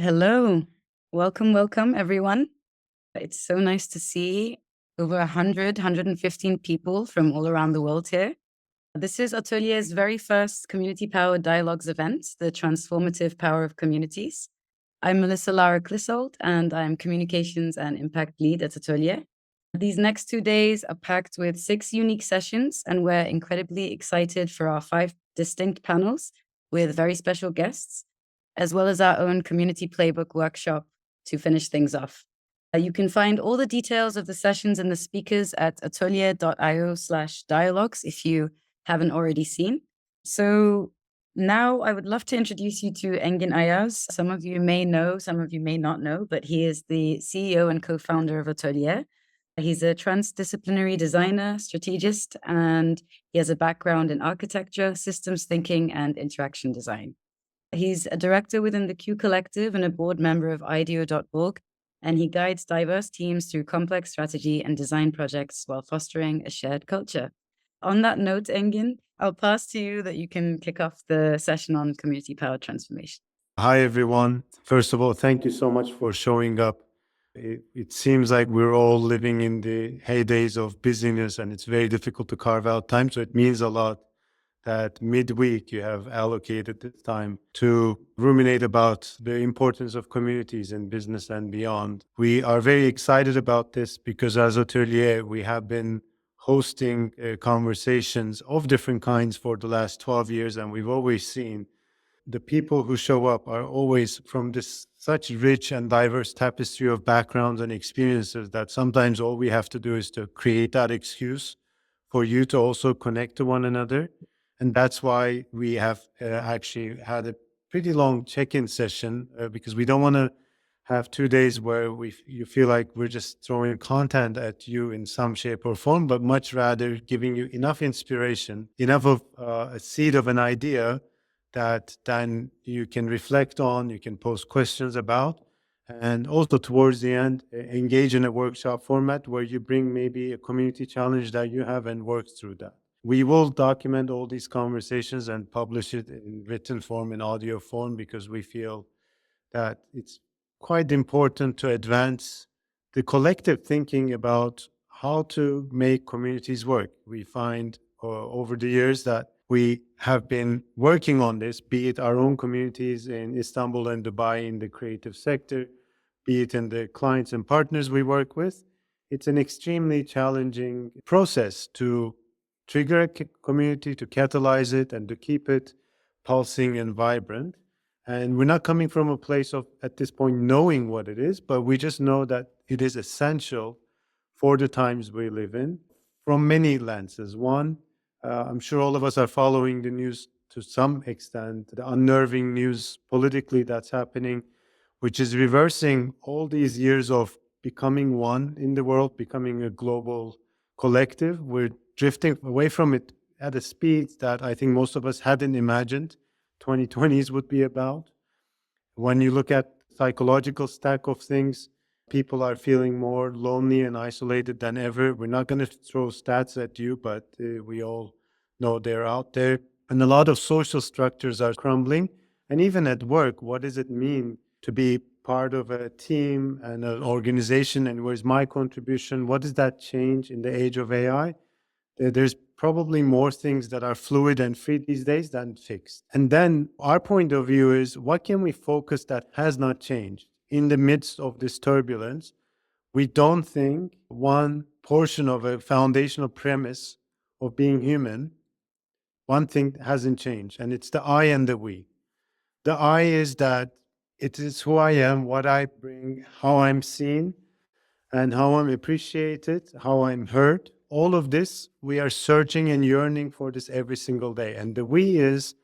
Hello. Welcome, everyone. It's so nice to see over 115 people from all around the world here. This is ATÖLYE's very first community-powered dialogues event, the transformative power of communities. I'm Melissa Lara Clissold, and I'm communications and impact lead at ATÖLYE. These next 2 days are packed with 6 unique sessions, and we're incredibly excited for our 5 distinct panels with very special guests, as well as our own community playbook workshop to finish things off. You can find all the details of the sessions and the speakers at atölye.io/dialogues if you haven't already seen. So now I would love to introduce you to Engin Ayaz. Some of you may know, some of you may not know, but he is the CEO and co-founder of ATÖLYE. He's a transdisciplinary designer, strategist, and he has a background in architecture, systems thinking, and interaction design. He's a director within the Q Collective and a board member of IDEO.org, and he guides diverse teams through complex strategy and design projects while fostering a shared culture. On that note, Engin, I'll pass to you that you can kick off the session on community-powered transformation. Hi, everyone. First of all, thank you so much for showing up. It seems like we're all living in the heydays of busyness, and it's very difficult to carve out time. So it means a lot that midweek you have allocated this time to ruminate about the importance of communities in business and beyond. We are very excited about this because as ATÖLYE, we have been hosting conversations of different kinds for the last 12 years, and we've always seen the people who show up are always from this such rich and diverse tapestry of backgrounds and experiences that sometimes all we have to do is to create that excuse for you to also connect to one another. And that's why we have actually had a pretty long check-in session because we don't want to have 2 days where you feel like we're just throwing content at you in some shape or form, but much rather giving you enough inspiration, enough of a seed of an idea that then you can reflect on, you can post questions about, and also towards the end, engage in a workshop format where you bring maybe a community challenge that you have and work through that. We will document all these conversations and publish it in written form, in audio form, because we feel that it's quite important to advance the collective thinking about how to make communities work. We find over the years that we have been working on this, be it our own communities in Istanbul and Dubai in the creative sector, be it in the clients and partners we work with. It's an extremely challenging process to trigger a community, to catalyze it, and to keep it pulsing and vibrant. And we're not coming from a place of, at this point, knowing what it is, but we just know that it is essential for the times we live in from many lenses. One, I'm sure all of us are following the news to some extent, the unnerving news politically that's happening, which is reversing all these years of becoming one in the world, becoming a global collective. We're drifting away from it at a speed that I think most of us hadn't imagined 2020s would be about. When you look at psychological stack of things, people are feeling more lonely and isolated than ever. We're not going to throw stats at you, but we all know they're out there. And a lot of social structures are crumbling. And even at work, what does it mean to be part of a team and an organization? And where's my contribution? What does that change in the age of AI? There's probably more things that are fluid and free these days than fixed. And then our point of view is, what can we focus that has not changed? In the midst of this turbulence, we don't think one portion of a foundational premise of being human, one thing hasn't changed, and it's the I and the we. The I is that it is who I am, what I bring, how I'm seen, and how I'm appreciated, how I'm heard. All of this, we are searching and yearning for this every single day. And the we is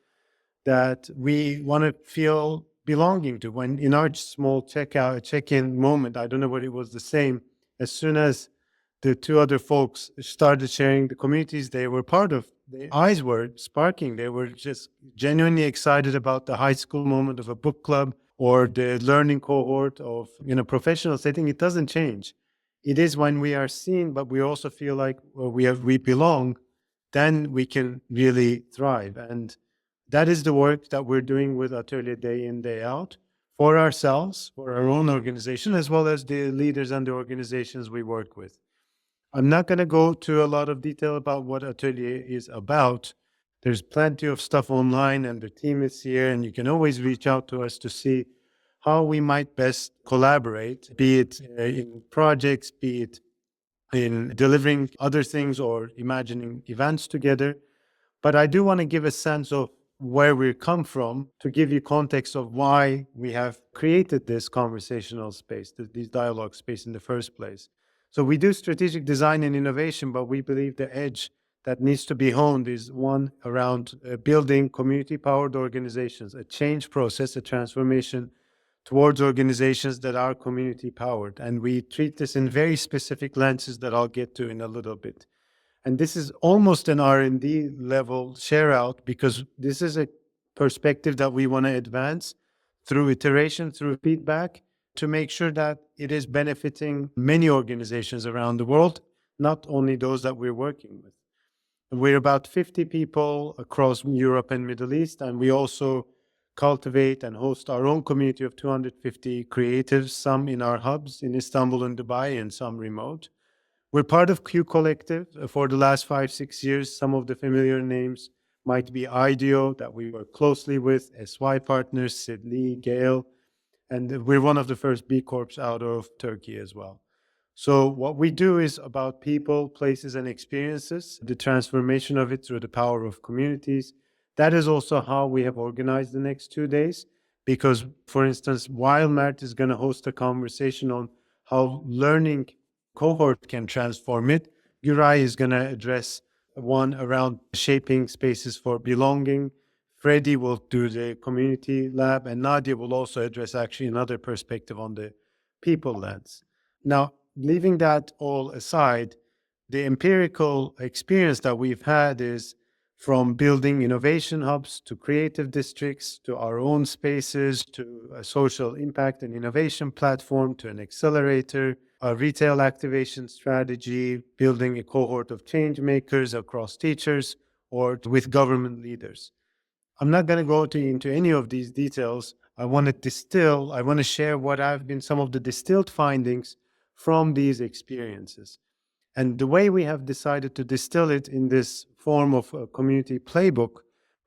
that we want to feel belonging to. When in our small check-in moment, I don't know what it was the same, as soon as the two other folks started sharing the communities they were part of, their eyes were sparking. They were just genuinely excited about the high school moment of a book club or the learning cohort of, in a professional setting. It doesn't change. It is when we are seen, but we also feel like we belong, then we can really thrive. And that is the work that we're doing with ATÖLYE day in, day out, for ourselves, for our own organization, as well as the leaders and the organizations we work with. I'm not going to go to a lot of detail about what Atelier is about. There's plenty of stuff online, and the team is here, and you can always reach out to us to see how we might best collaborate, be it in projects, be it in delivering other things or imagining events together. But I do want to give a sense of where we come from to give you context of why we have created this conversational space, this dialogue space in the first place. So we do strategic design and innovation, but we believe the edge that needs to be honed is one around building community-powered organizations, a change process, a transformation towards organizations that are community-powered. And we treat this in very specific lenses that I'll get to in a little bit. And this is almost an R&D level share out because this is a perspective that we want to advance through iteration, through feedback, to make sure that it is benefiting many organizations around the world, not only those that we're working with. We're about 50 people across Europe and Middle East, and we also cultivate and host our own community of 250 creatives, some in our hubs in Istanbul and Dubai, and some remote. We're part of Q Collective for the last 5-6 years. Some of the familiar names might be IDEO that we work closely with, SY Partners, Sid Lee, Gale, and we're one of the first B Corps out of Turkey as well. So what we do is about people, places, and experiences, the transformation of it through the power of communities. That is also how we have organized the next 2 days, because, for instance, while Mert is going to host a conversation on how learning cohort can transform it, Güray is going to address one around shaping spaces for belonging. Freddie will do the community lab, and Nadia will also address actually another perspective on the people lens. Now, leaving that all aside, the empirical experience that we've had is from building innovation hubs to creative districts to our own spaces to a social impact and innovation platform to an accelerator, a retail activation strategy, building a cohort of change makers across teachers or with government leaders. I'm not going to go into any of these details. I want to share what have been some of the distilled findings from these experiences. And the way we have decided to distill it in this form of a community playbook,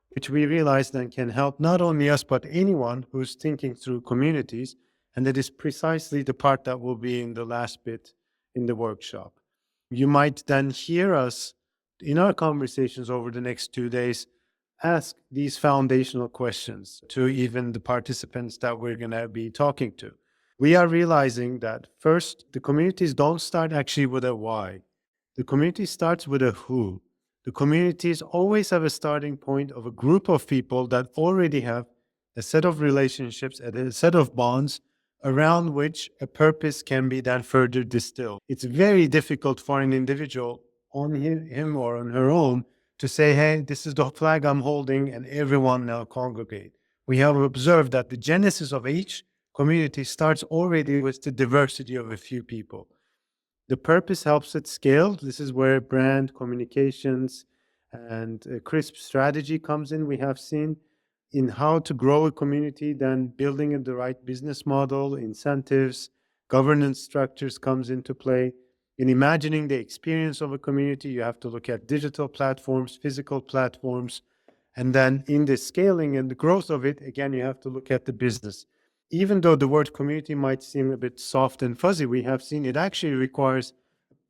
which we realize then can help not only us, but anyone who's thinking through communities. And that is precisely the part that will be in the last bit in the workshop. You might then hear us in our conversations over the next 2 days ask these foundational questions to even the participants that we're going to be talking to. We are realizing that first, the communities don't start actually with a why. The community starts with a who. The communities always have a starting point of a group of people that already have a set of relationships and a set of bonds around which a purpose can be then further distilled. It's very difficult for an individual on him or on her own to say, hey, this is the flag I'm holding, and everyone now congregate. We have observed that the genesis of each community starts already with the diversity of a few people. The purpose helps it scale. This is where brand communications and a crisp strategy comes in. We have seen in how to grow a community, then building the right business model, incentives, governance structures comes into play. In imagining the experience of a community, you have to look at digital platforms, physical platforms, and then in the scaling and the growth of it, again, you have to look at the business. Even though the word community might seem a bit soft and fuzzy, we have seen it actually requires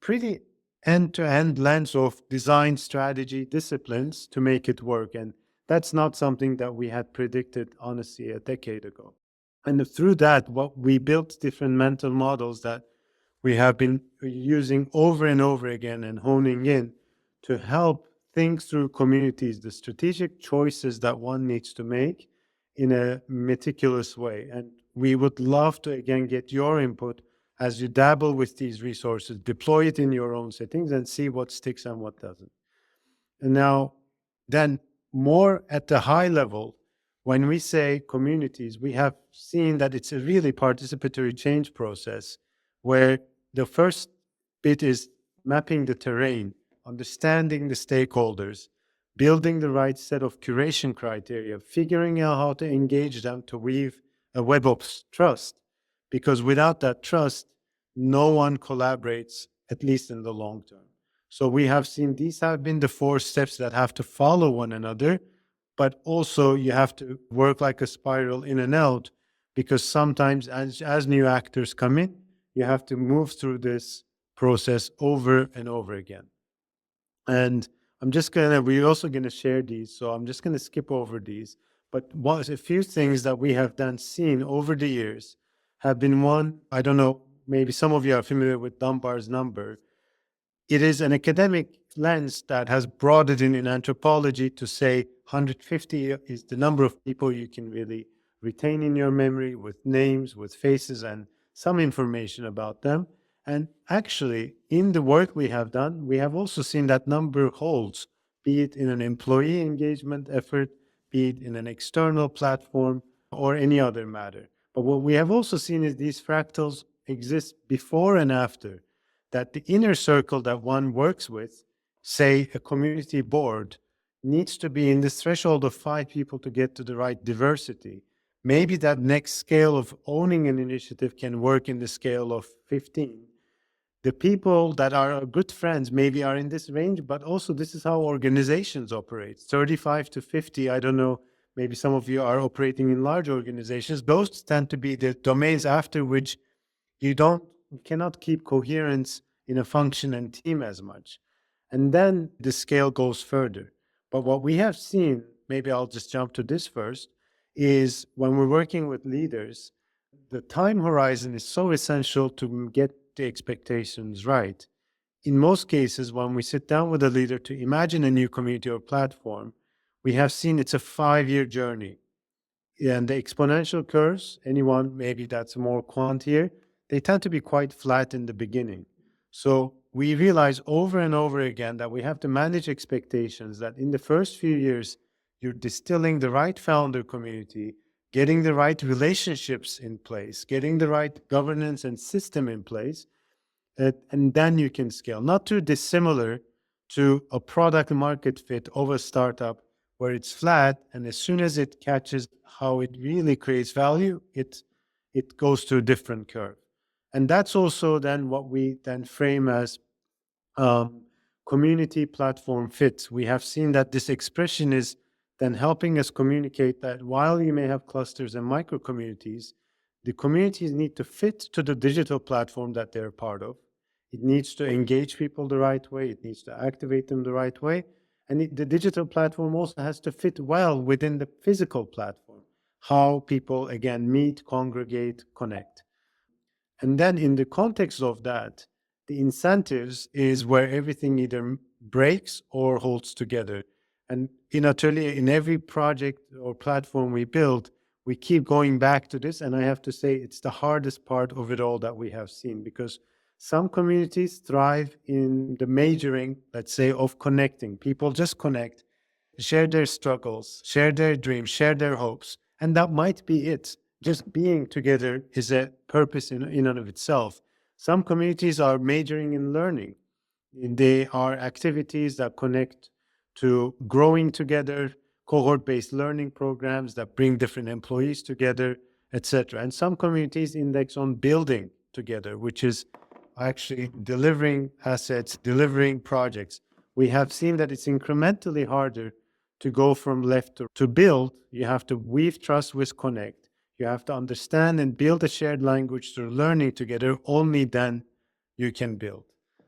pretty end-to-end lens of design, strategy, disciplines to make it work. And that's not something that we had predicted, honestly, a decade ago. And through that, what we built different mental models that we have been using over and over again and honing in to help think through communities, the strategic choices that one needs to make in a meticulous way. And we would love to, again, get your input as you dabble with these resources, deploy it in your own settings and see what sticks and what doesn't. And now, then more at the high level, when we say communities, we have seen that it's a really participatory change process where the first bit is mapping the terrain, understanding the stakeholders, building the right set of curation criteria, figuring out how to engage them to weave a web ops trust, because without that trust, no one collaborates, at least in the long term. So we have seen these have been the four steps that have to follow one another, but also you have to work like a spiral in and out, because sometimes as new actors come in, you have to move through this process over and over again. And we're also gonna share these, so I'm just gonna skip over these. But a few things that we have then seen over the years have been one, I don't know, maybe some of you are familiar with Dunbar's number. It is an academic lens that has brought it in anthropology to say 150 is the number of people you can really retain in your memory with names, with faces, and some information about them. And actually, in the work we have done, we have also seen that number holds, be it in an employee engagement effort, be it in an external platform, or any other matter. But what we have also seen is these fractals exist before and after, that the inner circle that one works with, say a community board, needs to be in this threshold of 5 people to get to the right diversity. Maybe that next scale of owning an initiative can work in the scale of 15. The people that are good friends maybe are in this range, but also this is how organizations operate. 35 to 50, I don't know, maybe some of you are operating in large organizations. Those tend to be the domains after which you cannot keep coherence in a function and team as much. And then the scale goes further. But what we have seen, maybe I'll just jump to this first, is when we're working with leaders, the time horizon is so essential to get the expectations right. In most cases, when we sit down with a leader to imagine a new community or platform, we have seen it's a 5-year journey. And the exponential curves, anyone maybe that's more quant here, they tend to be quite flat in the beginning. So we realize over and over again that we have to manage expectations, that in the first few years, you're distilling the right founder community, getting the right relationships in place, getting the right governance and system in place, and then you can scale. Not too dissimilar to a product market fit of a startup where it's flat, and as soon as it catches how it really creates value, it goes to a different curve. And that's also then what we then frame as um, community platform fit. We have seen that this expression is then helping us communicate that while you may have clusters and micro communities, the communities need to fit to the digital platform that they're part of. It needs to engage people the right way. It needs to activate them the right way. And the digital platform also has to fit well within the physical platform, how people, again, meet, congregate, connect. And then in the context of that, the incentives is where everything either breaks or holds together. And in Atelier, in every project or platform we build, we keep going back to this. And I have to say, it's the hardest part of it all that we have seen, because some communities thrive in the majoring, let's say, of connecting. People just connect, share their struggles, share their dreams, share their hopes, and that might be it. Just being together is a purpose in and of itself. Some communities are majoring in learning. They are activities that connect to growing together, cohort-based learning programs that bring different employees together, etc. And some communities index on building together, which is actually delivering assets, delivering projects. We have seen that it's incrementally harder to go from left to build. You have to weave trust with connect. You have to understand and build a shared language through learning together. Only then you can build.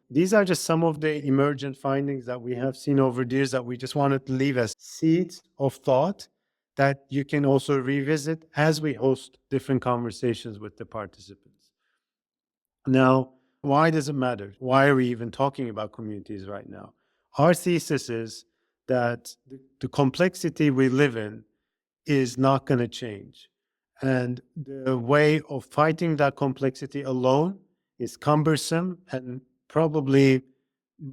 These are just some of the emergent findings that we have seen over the years that we just wanted to leave as seeds of thought that you can also revisit as we host different conversations with the participants. Now, why does it matter? Why are we even talking about communities right now? Our thesis is that the complexity we live in is not going to change. And the way of fighting that complexity alone is cumbersome and probably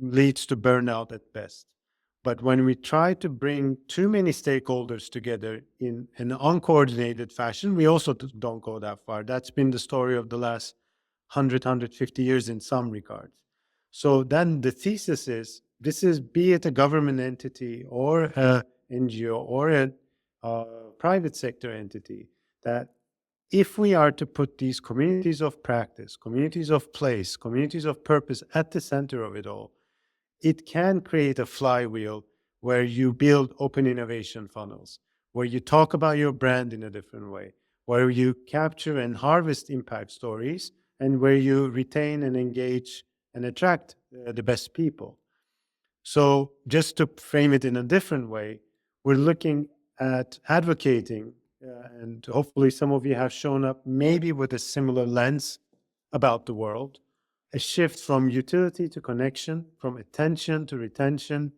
leads to burnout at best. But when we try to bring too many stakeholders together in an uncoordinated fashion, we also don't go that far. That's been the story of the last 150 years in some regards. So then the thesis is, this is, be it a government entity or a NGO or a private sector entity, that if we are to put these communities of practice, communities of place, communities of purpose at the center of it all, it can create a flywheel where you build open innovation funnels, where you talk about your brand in a different way, where you capture and harvest impact stories, and where you retain and engage and attract the best people. So, just to frame it in a different way, we're looking at advocating, and hopefully some of you have shown up maybe with a similar lens about the world, a shift from utility to connection, from attention to retention,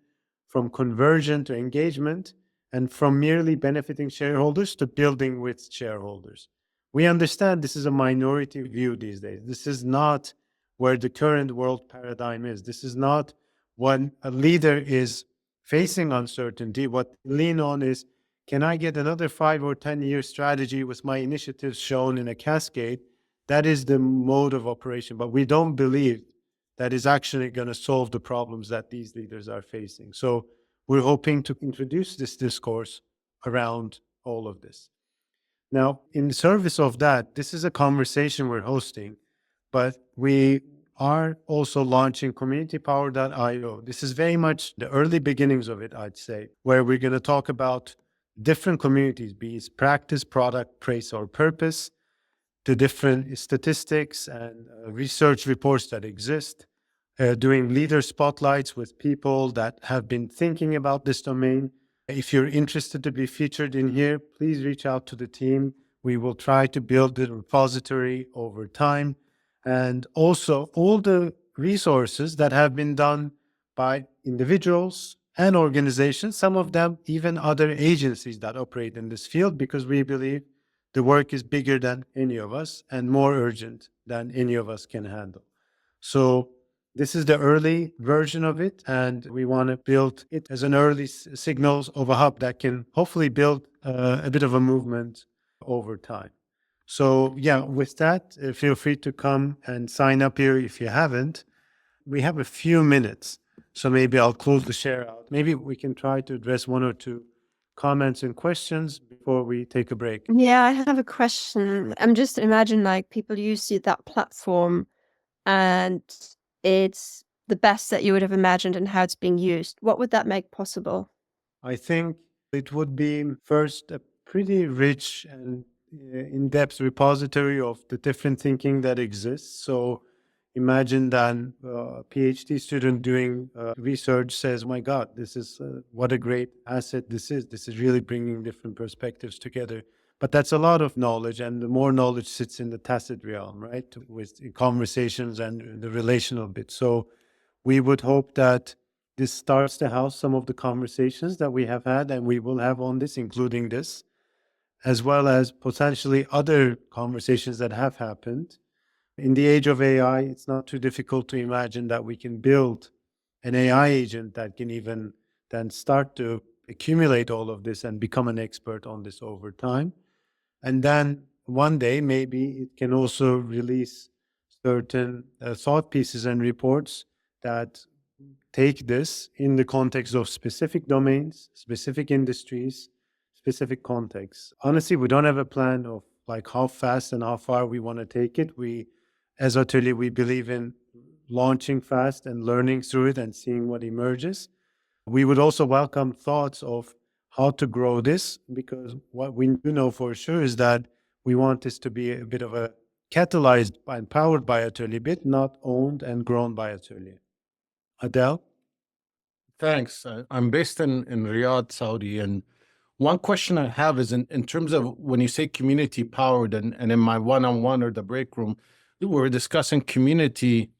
from conversion to engagement, and from merely benefiting shareholders to building with shareholders. We understand this is a minority view these days. This is not where the current world paradigm is. This is not when a leader is facing uncertainty. What they lean on is, can I get another 5 or 10 year strategy with my initiatives shown in a cascade? That is the mode of operation. But we don't believe that is actually going to solve the problems that these leaders are facing. So we're hoping to introduce this discourse around all of this. Now, in service of that, this is a conversation we're hosting, but we are also launching communitypower.io. This is very much the early beginnings of it, I'd say, where we're going to talk about different communities, be it practice, product, praise, or purpose, the different statistics and research reports that exist, doing leader spotlights with people that have been thinking about this domain. If you're interested to be featured in here, please reach out to the team. We will try to build the repository over time. And also all the resources that have been done by individuals and organizations, some of them even other agencies that operate in this field, because we believe the work is bigger than any of us and more urgent than any of us can handle. So this is the early version of it, and we want to build it as an early signals of a hub that can hopefully build a bit of a movement over time. So yeah, with that, feel free to come and sign up here if you haven't. We have a few minutes, so maybe I'll close the share out. Maybe we can try to address one or two comments and questions before we take a break. Yeah, I have a question. I'm just imagine like people use that platform and it's the best that you would have imagined and how it's being used. What would that make possible? I think it would be first a pretty rich and in-depth repository of the different thinking that exists. So imagine that a PhD student doing research says, my God, this is what a great asset this is. This is really bringing different perspectives together. But that's a lot of knowledge, and the more knowledge sits in the tacit realm, right? With conversations and the relational bit. So we would hope that this starts to house some of the conversations that we have had and we will have on this, including this, as well as potentially other conversations that have happened. In the age of AI, it's not too difficult to imagine that we can build an AI agent that can even then start to accumulate all of this and become an expert on this over time. And then one day, maybe it can also release certain thought pieces and reports that take this in the context of specific domains, specific industries, specific contexts. Honestly, we don't have a plan of like how fast and how far we want to take it. We, as ATÖLYE, we believe in launching fast and learning through it and seeing what emerges. We would also welcome thoughts of how to grow this, because what we do know for sure is that we want this to be a bit of a catalyzed and powered by ATÖLYE bit, not owned and grown by ATÖLYE. Adele? Thanks. I'm based in Riyadh, Saudi. And one question I have is in terms of when you say community powered, and in my one-on-one or the break room, we were discussing community,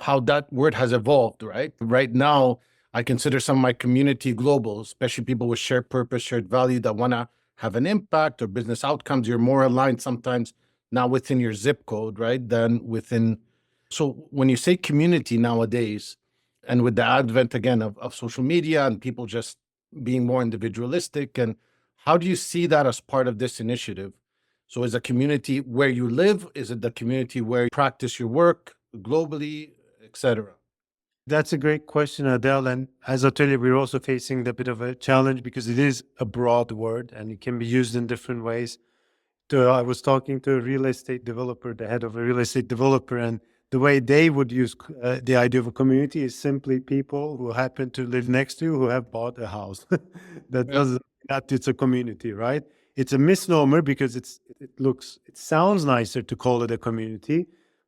how that word has evolved, right? Right now, I consider some of my community global, especially people with shared purpose, shared value that want to have an impact or business outcomes. You're more aligned sometimes not within your zip code, right, than within. So when you say community nowadays, and with the advent again of social media and people just being more individualistic, and how do you see that as part of this initiative? So is a community where you live? Is it the community where you practice your work globally, etc.? That's a great question, Adele. And as ATÖLYE, we're also facing a bit of a challenge because it is a broad word and it can be used in different ways. I was talking to a real estate developer, the head of a real estate developer, and the way they would use the idea of a community is simply people who happen to live next to you who have bought a house. That Yeah. doesn't that it's a community, right? It's a misnomer because it sounds nicer to call it a community,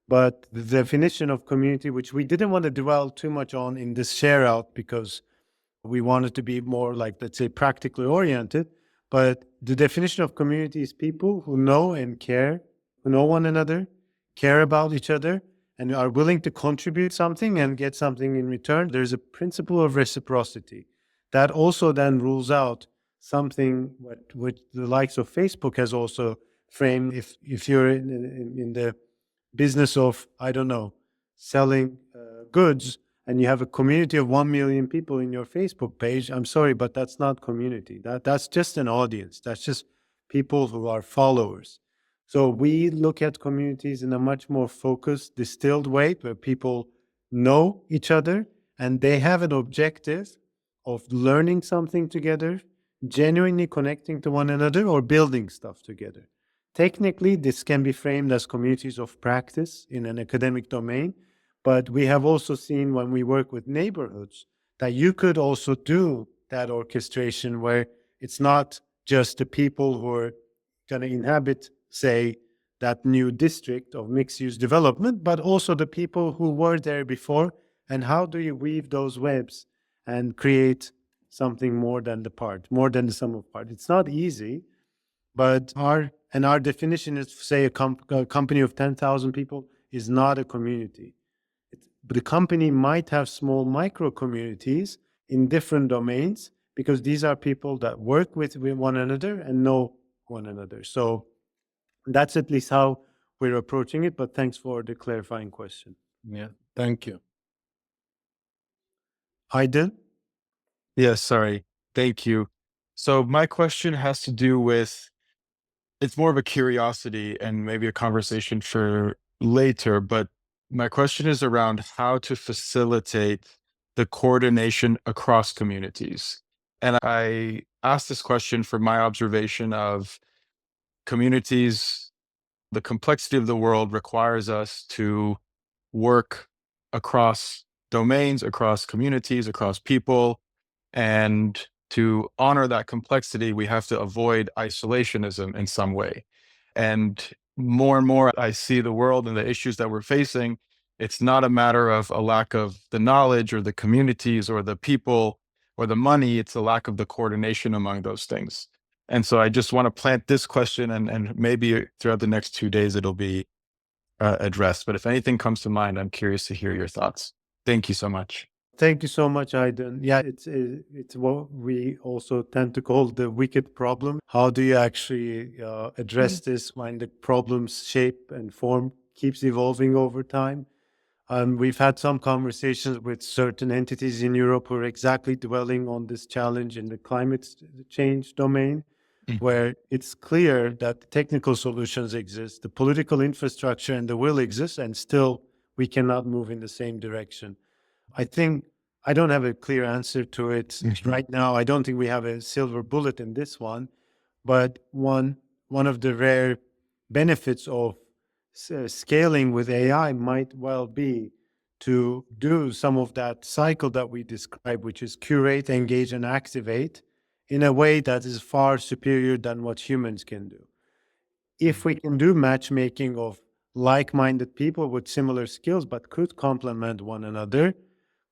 but the definition of community, which we didn't want to dwell too much on in this share out because we wanted to be more like, let's say, practically oriented. But the definition of community is people who know and care, who know one another, care about each other, and are willing to contribute something and get something in return. There's a principle of reciprocity that also then rules out something which the likes of Facebook has also framed. If you're in the business of, I don't know, selling goods, and you have a community of 1 million people in your Facebook page, I'm sorry, but that's not community. That's just an audience. That's just people who are followers. So we look at communities in a much more focused, distilled way where people know each other and they have an objective of learning something together, genuinely connecting to one another, or building stuff together. Technically, this can be framed as communities of practice in an academic domain, but we have also seen when we work with neighborhoods that you could also do that orchestration where it's not just the people who are going to inhabit, say, that new district of mixed-use development, but also the people who were there before. And how do you weave those webs and create something more than the sum of parts? It's not easy, but our definition is, say, a company of 10,000 people is not a community. But the company might have small micro communities in different domains because these are people that work with one another and know one another. So that's at least how we're approaching it. But thanks for the clarifying question. Yeah, thank you. Aydin? Yes, sorry. Thank you. So my question has to do with, it's more of a curiosity and maybe a conversation for later, but my question is around how to facilitate the coordination across communities. And I asked this question from my observation of communities. The complexity of the world requires us to work across domains, across communities, across people. And to honor that complexity, we have to avoid isolationism in some way. And more, I see the world and the issues that we're facing. It's not a matter of a lack of the knowledge or the communities or the people or the money. It's a lack of the coordination among those things. And so I just want to plant this question, and maybe throughout the next 2 days, it'll be addressed. But if anything comes to mind, I'm curious to hear your thoughts. Thank you so much. Thank you so much, Aydin. Yeah, it's what we also tend to call the wicked problem. How do you actually address this when the problem's shape and form keeps evolving over time? We've had some conversations with certain entities in Europe who are exactly dwelling on this challenge in the climate change domain, where it's clear that the technical solutions exist, the political infrastructure and the will exist, and still we cannot move in the same direction. I think I don't have a clear answer to it right now. I don't think we have a silver bullet in this one, but one of the rare benefits of scaling with AI might well be to do some of that cycle that we described, which is curate, engage, and activate in a way that is far superior than what humans can do. If we can do matchmaking of like-minded people with similar skills but could complement one another,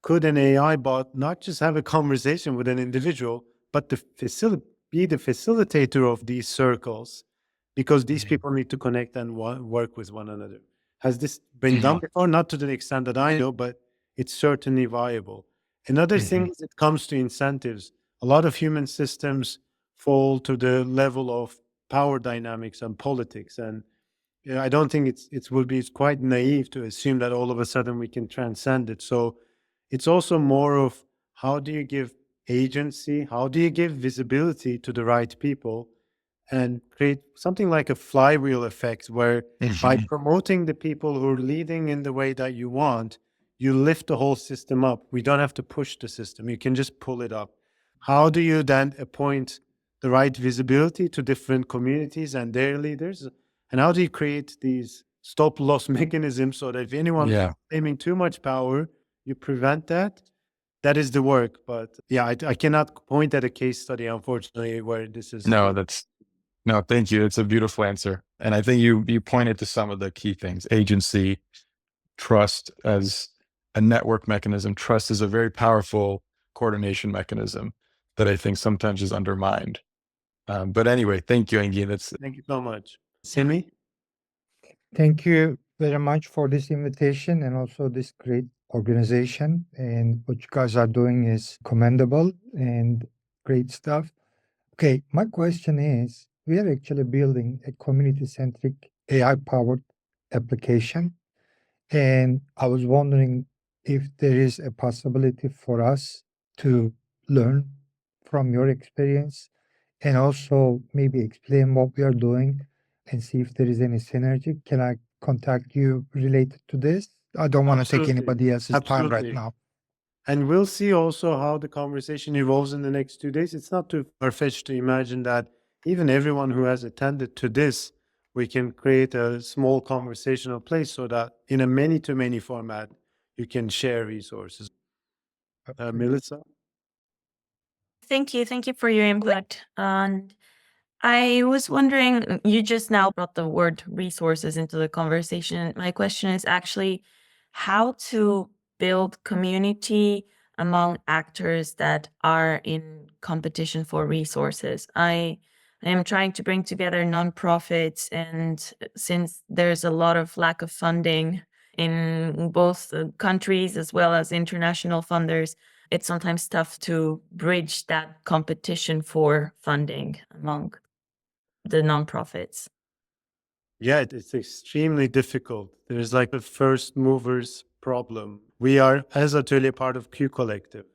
could an AI bot not just have a conversation with an individual, but be the facilitator of these circles, because these people need to connect and work with one another. Has this been done before? Not to the extent that I know, but it's certainly viable. Another thing is it comes to incentives. A lot of human systems fall to the level of power dynamics and politics. And I don't think it's quite naive to assume that all of a sudden we can transcend it. So it's also more of how do you give agency, how do you give visibility to the right people, and create something like a flywheel effect where by promoting the people who are leading in the way that you want, you lift the whole system up. We don't have to push the system. You can just pull it up. How do you then appoint the right visibility to different communities and their leaders? And how do you create these stop-loss mechanisms so that if anyone Yeah. claiming too much power, you prevent that? That is the work. But yeah, I cannot point at a case study, unfortunately, where this is. No, no, thank you. It's a beautiful answer. And I think you pointed to some of the key things: agency, trust as a network mechanism. Trust is a very powerful coordination mechanism that I think sometimes is undermined. But anyway, thank you, Engin. Thank you so much. Simi? Thank you very much for this invitation and also this great organization. And what you guys are doing is commendable and great stuff. Okay, my question is, we are actually building a community-centric AI-powered application. And I was wondering if there is a possibility for us to learn from your experience and also maybe explain what we are doing and see if there is any synergy. Can I contact you related to this? I don't want to take Absolutely. anybody else's time right Absolutely. now. And we'll see also how the conversation evolves in the next 2 days. It's not too far-fetched to imagine that even everyone who has attended to this, we can create a small conversational place so that in a many-to-many format, you can share resources. Melissa? Thank you. Thank you for your input. And I was wondering, you just now brought the word resources into the conversation. My question is actually how to build community among actors that are in competition for resources. I am trying to bring together nonprofits, and since there's a lot of lack of funding in both countries as well as international funders, it's sometimes tough to bridge that competition for funding among the nonprofits. Yeah, it's extremely difficult. There's like a first movers problem. We are, as Atölye, part of Q Collective,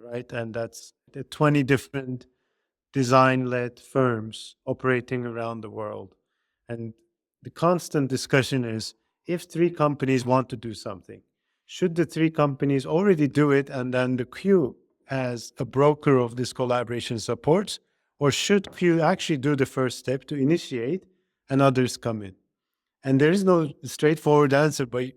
right? And that's the 20 different design-led firms operating around the world. And the constant discussion is, if 3 companies want to do something, should the 3 companies already do it and then the Q as a broker of this collaboration supports, or should Q actually do the first step to initiate and others come in? And there is no straightforward answer, but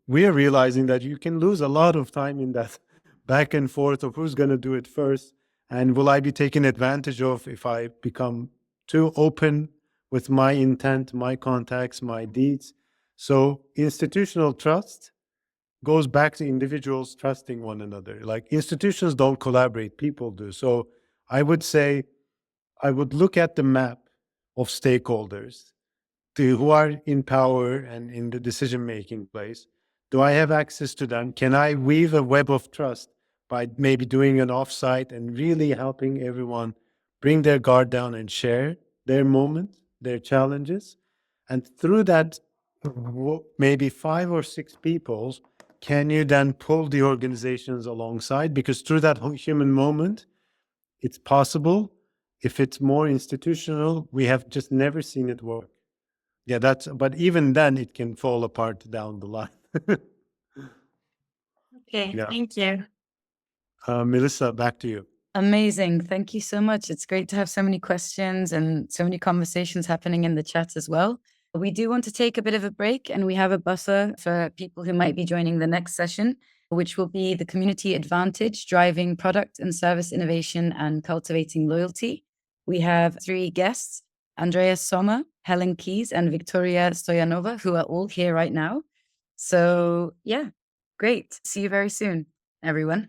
we are realizing that you can lose a lot of time in that back and forth of who's going to do it first. And will I be taken advantage of if I become too open with my intent, my contacts, my deeds? So institutional trust goes back to individuals trusting one another. Like institutions don't collaborate, people do. So I would say I would look at the map of stakeholders who are in power and in the decision-making place. Do I have access to them? Can I weave a web of trust by maybe doing an offsite and really helping everyone bring their guard down and share their moment, their challenges? And through that, maybe 5 or 6 people, can you then pull the organizations alongside? Because through that human moment, it's possible. If it's more institutional, we have just never seen it work. Yeah, but even then it can fall apart down the line. Okay, Yeah. thank you. Melissa, back to you. Amazing. Thank you so much. It's great to have so many questions and so many conversations happening in the chat as well. We do want to take a bit of a break, and we have a buffer for people who might be joining the next session, which will be the community advantage, driving product and service innovation and cultivating loyalty. We have 3 guests, Andreas Sommer, Helen Keys, and Victoria Stoyanova, who are all here right now. So yeah, great. See you very soon, everyone.